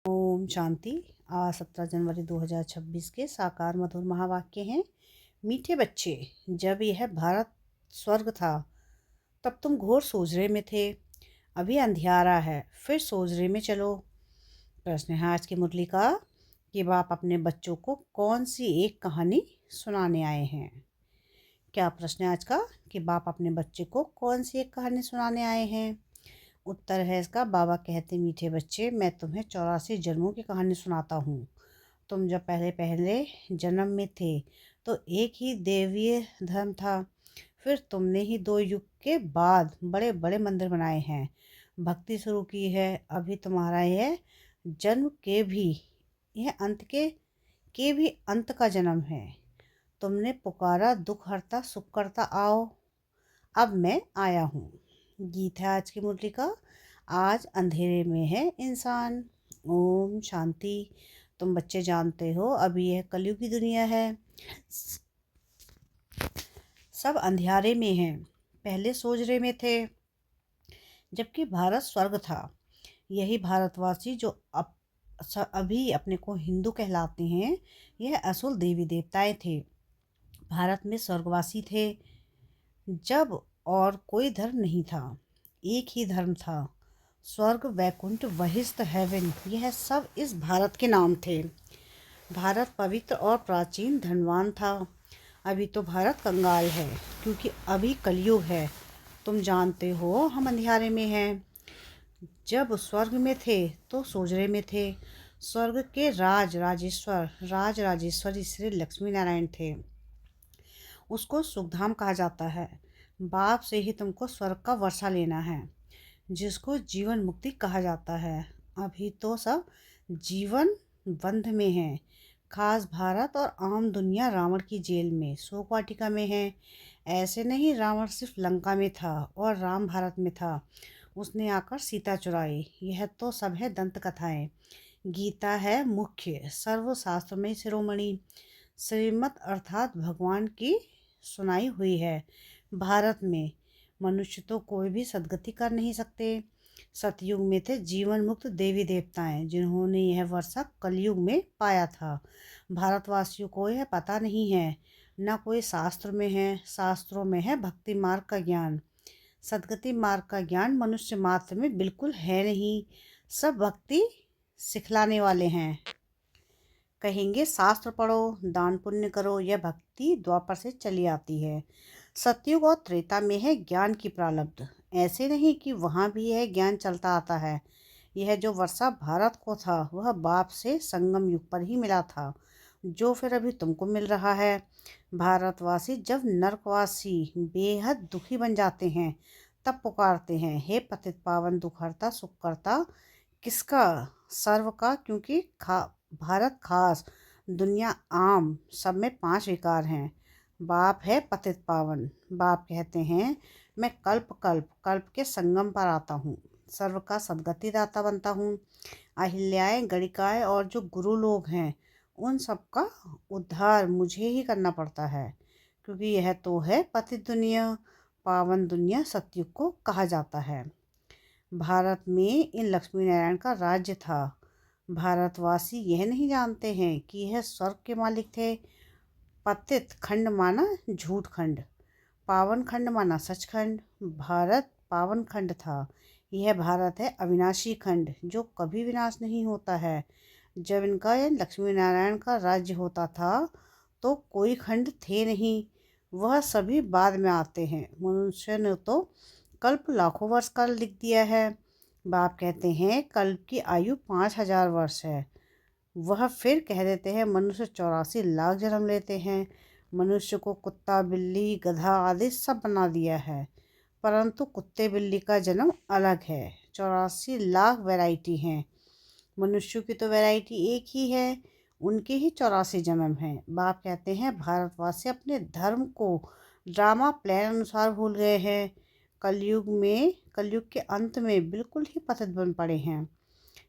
ओम शांति। आज 17 जनवरी 2026 के साकार मधुर महावाक्य हैं। मीठे बच्चे, जब यह भारत स्वर्ग था तब तुम घोर सोजरे में थे। अभी अंधियारा है, फिर सोजरे में चलो। प्रश्न है आज की मुरली का कि बाप अपने बच्चों को कौन सी एक कहानी सुनाने आए हैं। क्या प्रश्न है आज का कि बाप अपने बच्चे को कौन सी एक कहानी सुनाने आए हैं। उत्तर है इसका, बाबा कहते मीठे बच्चे, मैं तुम्हें 84 जन्मों की कहानी सुनाता हूँ। तुम जब पहले पहले जन्म में थे तो एक ही देवीय धर्म था। फिर तुमने ही 2 युग के बाद बड़े बड़े मंदिर बनाए हैं, भक्ति शुरू की है। अभी तुम्हारा यह जन्म के भी यह अंत के भी अंत का जन्म है। तुमने पुकारा दुख हरता सुख करता आओ, अब मैं आया हूँ। गीत है आज की मुरली का, आज अंधेरे में है इंसान। ओम शांति। तुम बच्चे जानते हो अभी यह कलयुग की दुनिया है, सब अंधियारे में हैं। पहले सोजरे में थे जबकि भारत स्वर्ग था। यही भारतवासी जो अभी अपने को हिंदू कहलाते हैं, यह असुल देवी देवताएं थे। भारत में स्वर्गवासी थे जब और कोई धर्म नहीं था, एक ही धर्म था, स्वर्ग वैकुंठ वहिस्त हेवन, यह सब इस भारत के नाम थे। भारत पवित्र और प्राचीन धनवान था। अभी तो भारत कंगाल है क्योंकि अभी कलयुग है। तुम जानते हो हम अंधियारे में हैं। जब स्वर्ग में थे तो सोजरे में थे। स्वर्ग के राज राजेश्वरी श्री लक्ष्मी नारायण थे। उसको सुखधाम कहा जाता है। बाप से ही तुमको स्वर्ग का वर्षा लेना है, जिसको जीवन मुक्ति कहा जाता है। अभी तो सब जीवन बंध में है। खास भारत और आम दुनिया रावण की जेल में शोक वाटिका में है। ऐसे नहीं, रावण सिर्फ लंका में था और राम भारत में था। उसने आकर सीता चुराई। यह तो सब है दंत कथाएं। गीता है मुख्य सर्वशास्त्र में शिरोमणि, श्रीमत अर्थात भगवान की सुनाई हुई है। भारत में मनुष्य तो कोई भी सदगति कर नहीं सकते। सतयुग में थे जीवन मुक्त देवी देवताएं, जिन्होंने यह वर्षा कलयुग में पाया था। भारतवासियों को यह पता नहीं है, न कोई शास्त्र में है। शास्त्रों में है भक्ति मार्ग का ज्ञान, सदगति मार्ग का ज्ञान मनुष्य मात्र में बिल्कुल है नहीं। सब भक्ति सिखलाने वाले हैं। कहेंगे शास्त्र पढ़ो, दान पुण्य करो, यह भक्ति द्वापर से चली आती है। सतयुग और त्रेता में है ज्ञान की प्रारब्ध। ऐसे नहीं कि वहाँ भी यह ज्ञान चलता आता है। यह जो वर्षा भारत को था वह बाप से संगम युग पर ही मिला था, जो फिर अभी तुमको मिल रहा है। भारतवासी जब नरकवासी बेहद दुखी बन जाते हैं तब पुकारते हैं, हे पतित पावन दुखहर्ता सुख करता किसका, सर्व का, क्योंकि भारत खास दुनिया आम, सब में 5 विकार हैं। बाप है पतित पावन। बाप कहते हैं, मैं कल्प कल्प कल्प के संगम पर आता हूँ, सर्व का सदगति दाता बनता हूँ। अहिल्याएं गणिकाएं और जो गुरु लोग हैं उन सब का उद्धार मुझे ही करना पड़ता है, क्योंकि यह तो है पतित दुनिया, पावन दुनिया सतयुग को कहा जाता है। भारत में इन लक्ष्मी नारायण का राज्य था। भारतवासी यह नहीं जानते हैं कि यह स्वर्ग के मालिक थे। पतित खंड माना झूठ खंड, पावन खंड माना सचखंड। भारत पावन खंड था। यह भारत है अविनाशी खंड, जो कभी विनाश नहीं होता है। जब इनका यह लक्ष्मी नारायण का राज्य होता था तो कोई खंड थे नहीं, वह सभी बाद में आते हैं। मनुष्य ने तो कल्प लाखों वर्ष का लिख दिया है। बाप कहते हैं कल्प की आयु 5000 वर्ष है। वह फिर कह देते हैं मनुष्य 84 लाख जन्म लेते हैं। मनुष्य को कुत्ता बिल्ली गधा आदि सब बना दिया है, परंतु कुत्ते बिल्ली का जन्म अलग है। 84 लाख वैरायटी हैं। मनुष्यों की तो वैरायटी एक ही है, उनके ही 84 जन्म हैं। बाप कहते हैं भारतवासी अपने धर्म को ड्रामा प्लान अनुसार भूल गए हैं। कलयुग के अंत में बिल्कुल ही पतित बन पड़े हैं।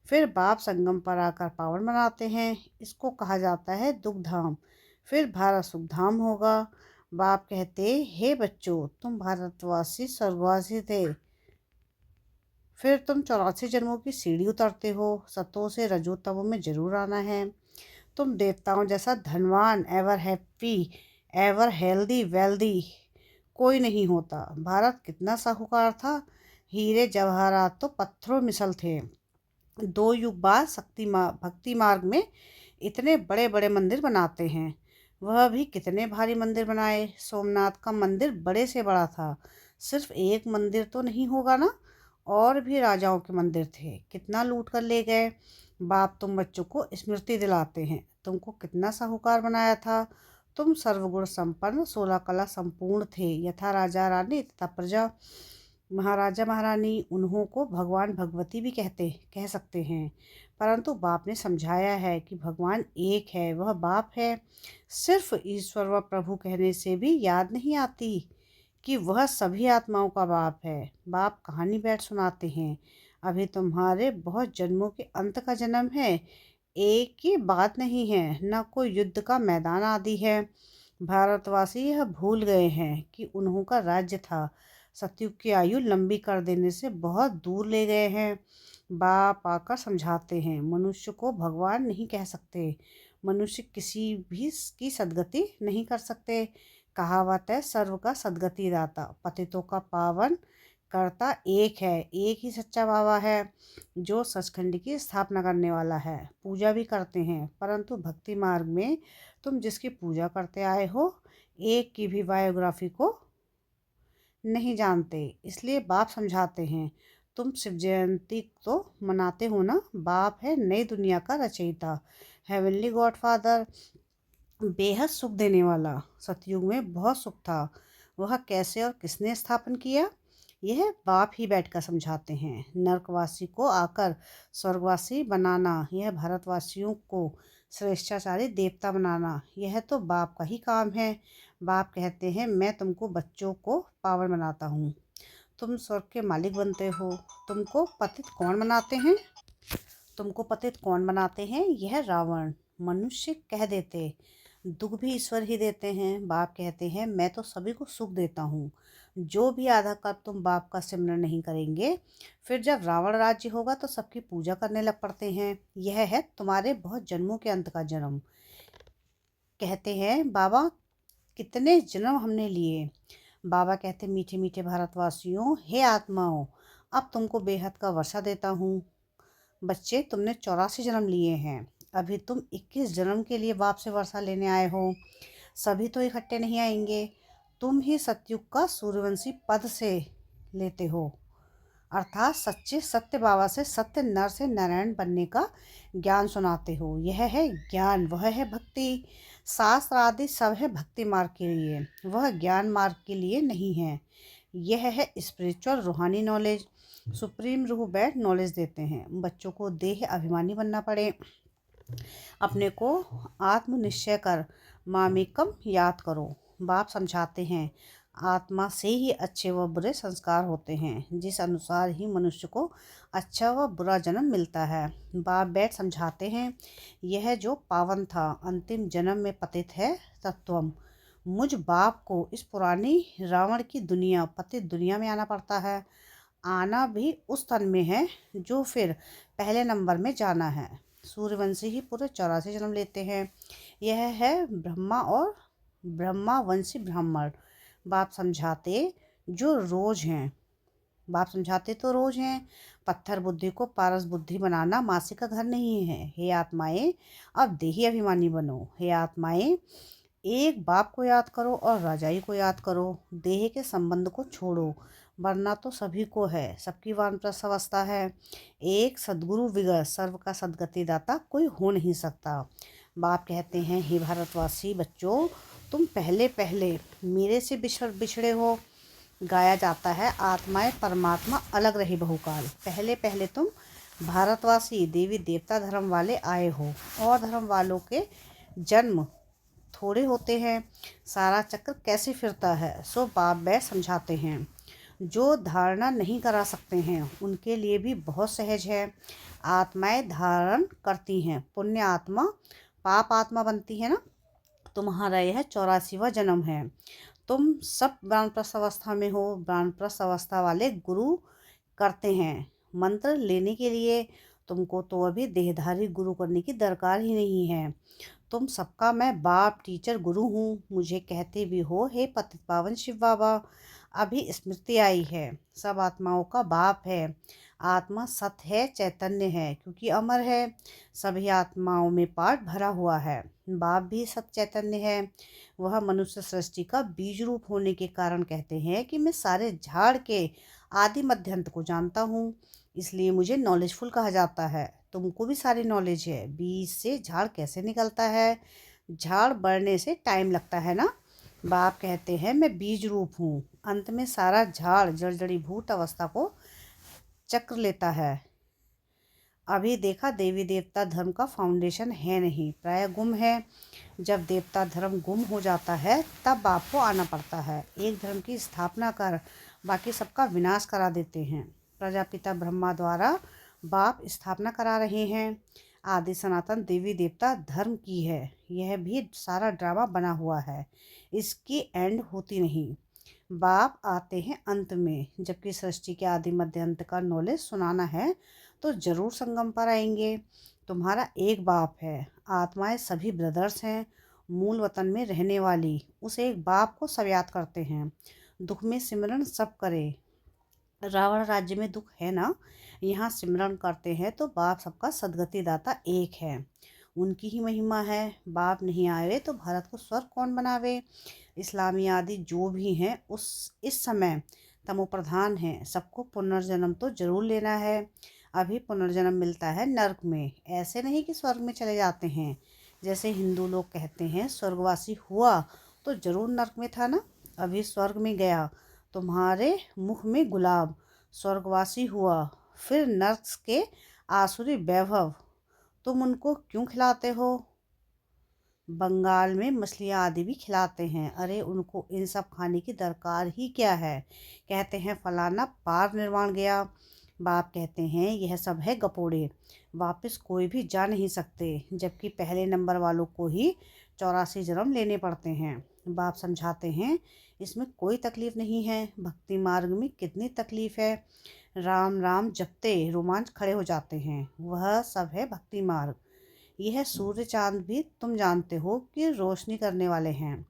फिर बाप संगम पर आकर पावन बनाते हैं। इसको कहा जाता है दुख धाम। फिर भारत सुख धाम होगा। बाप कहते, हे बच्चों, तुम भारतवासी स्वर्गवासी थे, फिर तुम 84 जन्मों की सीढ़ी उतरते हो। सतों से रजो तमों में जरूर आना है। तुम देवताओं जैसा धनवान, ever happy, ever healthy wealthy कोई नहीं होता। भारत कितना साहूकार था। हीरे जवाहरात तो पत्थरों मिसल थे। 2 युग बाद भक्ति मार्ग में इतने बड़े बड़े मंदिर बनाते हैं। वह भी कितने भारी मंदिर बनाए। सोमनाथ का मंदिर बड़े से बड़ा था। सिर्फ एक मंदिर तो नहीं होगा ना, और भी राजाओं के मंदिर थे। कितना लूट कर ले गए। बाप तुम बच्चों को स्मृति दिलाते हैं। तुमको कितना साहूकार बनाया था। तुम सर्वगुण संपन्न, 16 कला संपूर्ण थे। यथा राजा रानी तथा प्रजा, महाराजा महारानी। उन्हों को भगवान भगवती भी कह सकते हैं। परंतु बाप ने समझाया है कि भगवान एक है, वह बाप है। सिर्फ ईश्वर व प्रभु कहने से भी याद नहीं आती कि वह सभी आत्माओं का बाप है। बाप कहानी बैठ सुनाते हैं। अभी तुम्हारे बहुत जन्मों के अंत का जन्म है। एक की बात नहीं है, न कोई युद्ध का मैदान आदि है। भारतवासी यह भूल गए हैं कि उन्हों का राज्य था। सतयुग की आयु लंबी कर देने से बहुत दूर ले गए हैं। बाप आकर समझाते हैं, मनुष्य को भगवान नहीं कह सकते। मनुष्य किसी भी की सदगति नहीं कर सकते। कहावत है, सर्व का सदगति दाता, पतितों का पावन करता एक है। एक ही सच्चा बाबा है जो सचखंड की स्थापना करने वाला है। पूजा भी करते हैं, परंतु भक्ति मार्ग में तुम जिसकी पूजा करते आए हो, एक की भी बायोग्राफी को नहीं जानते। इसलिए बाप समझाते हैं, तुम शिव जयंती तो मनाते हो ना। बाप है नई दुनिया का रचयिता, हेवनली गॉडफादर, बेहद सुख देने वाला। सतयुग में बहुत सुख था। वह कैसे और किसने स्थापन किया, यह बाप ही बैठकर समझाते हैं। नरकवासी को आकर स्वर्गवासी बनाना, यह भारतवासियों को श्रेष्ठाचारी देवता बनाना, यह तो बाप का ही काम है। बाप कहते हैं, मैं तुमको बच्चों को पावन बनाता हूँ, तुम स्वर्ग के मालिक बनते हो। तुमको पतित कौन बनाते हैं? यह रावण। मनुष्य कह देते, दुख भी ईश्वर ही देते हैं। बाप कहते हैं, मैं तो सभी को सुख देता हूँ। जो भी आधा कल्प तुम बाप का सिमरन नहीं करेंगे, फिर जब रावण राज्य होगा तो सबकी पूजा करने लग पड़ते हैं। यह है तुम्हारे बहुत जन्मों के अंत का जन्म। कहते हैं, बाबा कितने जन्म हमने लिए। बाबा कहते, मीठे मीठे भारतवासियों, हे आत्माओं, अब तुमको बेहद का वर्षा देता हूँ। बच्चे, तुमने 84 जन्म लिए हैं। अभी तुम 21 जन्म के लिए बाप से वर्षा लेने आए हो। सभी तो इकट्ठे नहीं आएंगे। तुम ही सतयुग का सूर्यवंशी पद से लेते हो, अर्थात सच्चे सत्य बाबा से सत्य नर से नारायण बनने का ज्ञान सुनाते हो। यह है ज्ञान, वह है भक्ति। शास्त्र आदि सब है भक्ति मार्ग के लिए, वह ज्ञान मार्ग के लिए नहीं है। यह है स्पिरिचुअल रूहानी नॉलेज। सुप्रीम रूह बैठ नॉलेज देते हैं। बच्चों को देह अभिमानी बनना पड़े, अपने को आत्मनिश्चय कर मामेकम याद करो। बाप समझाते हैं, आत्मा से ही अच्छे व बुरे संस्कार होते हैं, जिस अनुसार ही मनुष्य को अच्छा व बुरा जन्म मिलता है। बाप बैठ समझाते हैं, यह जो पावन था अंतिम जन्म में पतित है तत्वम। मुझ बाप को इस पुरानी रावण की दुनिया, पतित दुनिया में आना पड़ता है। आना भी उस तन में है जो फिर पहले नंबर में जाना है। सूर्यवंशी ही पूरे 84 जन्म लेते हैं। यह है ब्रह्मा और ब्रह्मावंशी ब्राह्मण। बाप समझाते जो रोज हैं, बाप समझाते तो रोज हैं। पत्थर बुद्धि को पारस बुद्धि बनाना मासी का घर नहीं है। हे आत्माएं, अब देही अभिमानी बनो। हे आत्माएं, एक बाप को याद करो और राजाई को याद करो। देह के संबंध को छोड़ो, वरना तो सभी को है, सबकी वानप्रस्थ अवस्था है। एक सद्गुरु विगत सर्व का सदगति दाता कोई हो नहीं सकता। बाप कहते हैं, हे भारतवासी बच्चों, तुम पहले पहले मेरे से बिछड़े हो। गाया जाता है, आत्माएं परमात्मा अलग रहे बहुकाल। पहले पहले तुम भारतवासी देवी देवता धर्म वाले आए हो, और धर्म वालों के जन्म थोड़े होते हैं। सारा चक्र कैसे फिरता है, सो बाप बैठ समझाते हैं। जो धारणा नहीं करा सकते हैं उनके लिए भी बहुत सहज है। आत्माएं धारण करती हैं, पुण्य आत्मा पाप आत्मा बनती है ना। तुम्हारा यह 84वां जन्म है। तुम सब वानप्रस्थ अवस्था में हो। वानप्रस्थ अवस्था वाले गुरु करते हैं, मंत्र लेने के लिए तुमको तो अभी देहधारी गुरु करने की दरकार ही नहीं है। तुम सबका मैं बाप, टीचर, गुरु हूँ। मुझे कहते भी हो हे पतित पावन शिव बाबा। अभी स्मृति आई है, सब आत्माओं का बाप है। आत्मा सत्य है, चैतन्य है, क्योंकि अमर है। सभी आत्माओं में पाठ भरा हुआ है। बाप भी सत्य चैतन्य है। वह मनुष्य सृष्टि का बीज रूप होने के कारण कहते हैं कि मैं सारे झाड़ के आदि मध्यांत को जानता हूँ, इसलिए मुझे नॉलेजफुल कहा जाता है। तुमको भी सारी नॉलेज है, बीज से झाड़ कैसे निकलता है। झाड़ बढ़ने से टाइम लगता है ना। बाप कहते हैं मैं बीज रूप हूँ, अंत में सारा झाड़ जड़ जड़ीभूत अवस्था को चक्र लेता है। अभी देखा, देवी देवता धर्म का फाउंडेशन है नहीं, प्राय गुम है। जब देवता धर्म गुम हो जाता है तब बाप को आना पड़ता है। एक धर्म की स्थापना कर बाकी सबका विनाश करा देते हैं। प्रजापिता ब्रह्मा द्वारा बाप स्थापना करा रहे हैं। आदि सनातन देवी देवता धर्म की है। यह भी सारा ड्रामा बना हुआ है, इसकी एंड होती नहीं। बाप आते हैं अंत में, जबकि सृष्टि के आदि मध्य अंत का नॉलेज सुनाना है तो जरूर संगम पर आएंगे। तुम्हारा एक बाप है, आत्माएं सभी ब्रदर्स हैं। मूल वतन में रहने वाली उस एक बाप को सब याद करते हैं। दुख में सिमरन सब करे। रावण राज्य में दुख है ना, यहाँ सिमरन करते हैं तो बाप सबका सदगति दाता एक है। उनकी ही महिमा है। बाप नहीं आए तो भारत को स्वर्ग कौन बनावे। इस्लामी आदि जो भी हैं उस इस समय तमो प्रधान है। सबको पुनर्जन्म तो जरूर लेना है। अभी पुनर्जन्म मिलता है नर्क में, ऐसे नहीं कि स्वर्ग में चले जाते हैं। जैसे हिंदू लोग कहते हैं स्वर्गवासी हुआ तो जरूर नर्क में था ना। अभी स्वर्ग में गया, तुम्हारे मुख में गुलाब। स्वर्गवासी हुआ, फिर नर्क के आसुरी वैभव तुम उनको क्यों खिलाते हो। बंगाल में मछलियाँ आदि भी खिलाते हैं। अरे उनको इन सब खाने की दरकार ही क्या है। कहते हैं फलाना पार निर्वाण गया। बाप कहते हैं यह सब है गपोड़े, वापस कोई भी जा नहीं सकते, जबकि पहले नंबर वालों को ही 84 जन्म लेने पड़ते हैं। बाप समझाते हैं इसमें कोई तकलीफ नहीं है। भक्ति मार्ग में कितनी तकलीफ है। राम राम जपते रोमांच खड़े हो जाते हैं, वह सब है भक्ति मार्ग। यह सूर्य चांद भी तुम जानते हो कि रोशनी करने वाले हैं।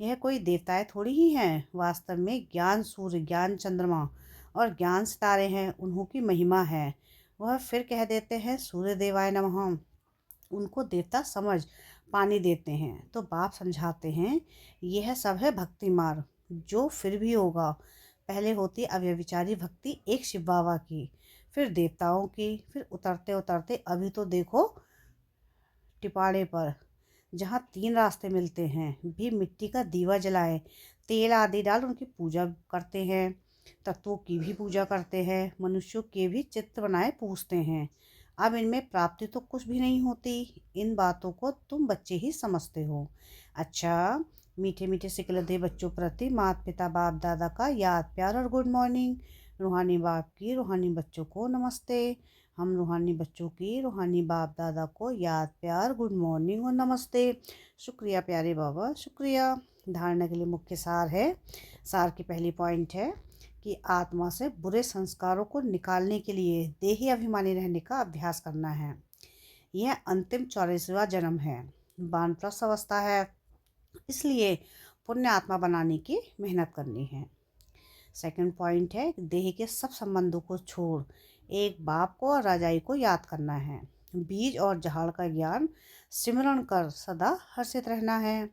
यह कोई देवताएं थोड़ी ही हैं। वास्तव में ज्ञान सूर्य, ज्ञान चंद्रमा और ज्ञान सितारे हैं, उन्हों की महिमा है। वह फिर कह देते हैं सूर्य देवाय नमः। उनको देवता समझ पानी देते हैं तो बाप समझाते हैं यह सब है भक्ति मार्ग, जो फिर भी होगा। पहले होती अव्यभिचारी भक्ति एक शिव बाबा की, फिर देवताओं की, फिर उतरते उतरते अभी तो देखो टिपाड़े पर, जहाँ 3 रास्ते मिलते हैं, भी मिट्टी का दीवा जलाए, तेल आदि डाल उनकी पूजा करते हैं। तत्वों की भी पूजा करते हैं, मनुष्यों के भी चित्र बनाए पूजते हैं। अब इनमें प्राप्ति तो कुछ भी नहीं होती। इन बातों को तुम बच्चे ही समझते हो। अच्छा, मीठे मीठे सिकलते बच्चों प्रति माता पिता बाप दादा का याद प्यार और गुड मॉर्निंग। रूहानी बाप की रूहानी बच्चों को नमस्ते। हम रूहानी बच्चों की रूहानी बाप दादा को याद प्यार गुड मॉर्निंग और नमस्ते। शुक्रिया प्यारे बाबा, शुक्रिया। धारणा के लिए मुख्य सार है। सार की पहली पॉइंट है कि आत्मा से बुरे संस्कारों को निकालने के लिए देही अभिमानी रहने का अभ्यास करना है। यह अंतिम 84वां जन्म है, वानप्रस्थ अवस्था है, इसलिए पुण्य आत्मा बनाने की मेहनत करनी है। सेकंड पॉइंट है देह के सब संबंधों को छोड़ एक बाप को और राजाई को याद करना है। बीज और झाड़ का ज्ञान सिमरण कर सदा हर्षित रहना है।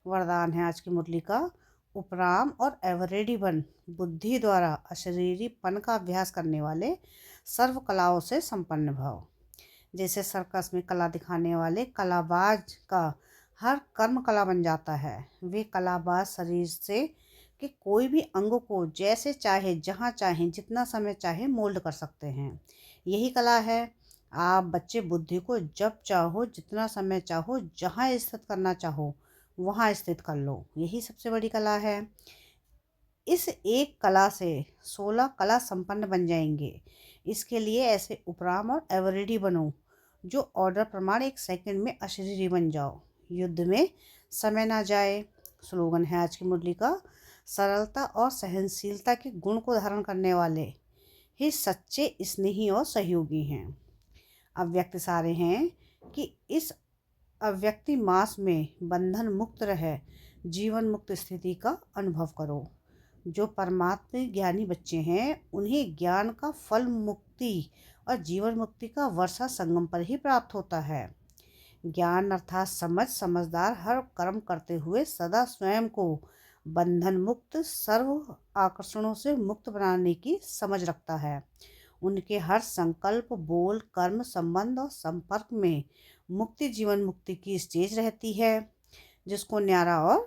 वरदान है आज की मुरली का, उपराम और एवरेडी बन बुद्धि द्वारा अशरीरीपन का अभ्यास करने वाले सर्व कलाओं से संपन्न भव। जैसे सर्कस में कला दिखाने वाले कलाबाज का हर कर्म कला बन जाता है, वे कलाबाज शरीर से कि कोई भी अंग को जैसे चाहे, जहाँ चाहे, जितना समय चाहे मोल्ड कर सकते हैं। यही कला है। आप बच्चे बुद्धि को जब चाहो, जितना समय चाहो, जहाँ स्थित करना चाहो वहाँ स्थित कर लो, यही सबसे बड़ी कला है। इस एक कला से 16 कला संपन्न बन जाएंगे। इसके लिए ऐसे उपराम और एवरेडी बनो जो ऑर्डर प्रमाण 1 सेकंड में अशरीरी बन जाओ। युद्ध में समय ना जाए। स्लोगन है आज की मुरली का, सरलता और सहनशीलता के गुण को धारण करने वाले ही सच्चे स्नेही और सहयोगी हैं। अव्यक्त सारे हैं कि इस अव्यक्ति मास में बंधन मुक्त रह जीवन मुक्त स्थिति का अनुभव करो। जो परमात्मा ज्ञानी बच्चे हैं उन्हें ज्ञान का फल मुक्ति और जीवन मुक्ति का वर्षा संगम पर ही प्राप्त होता है। ज्ञान अर्थात समझदार हर कर्म करते हुए सदा स्वयं को बंधन मुक्त सर्व आकर्षणों से मुक्त बनाने की समझ रखता है। उनके हर संकल्प बोल कर्म संबंध और संपर्क में मुक्ति जीवन मुक्ति की स्टेज रहती है, जिसको न्यारा और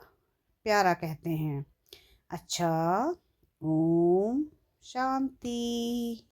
प्यारा कहते हैं। अच्छा, ओम शांति।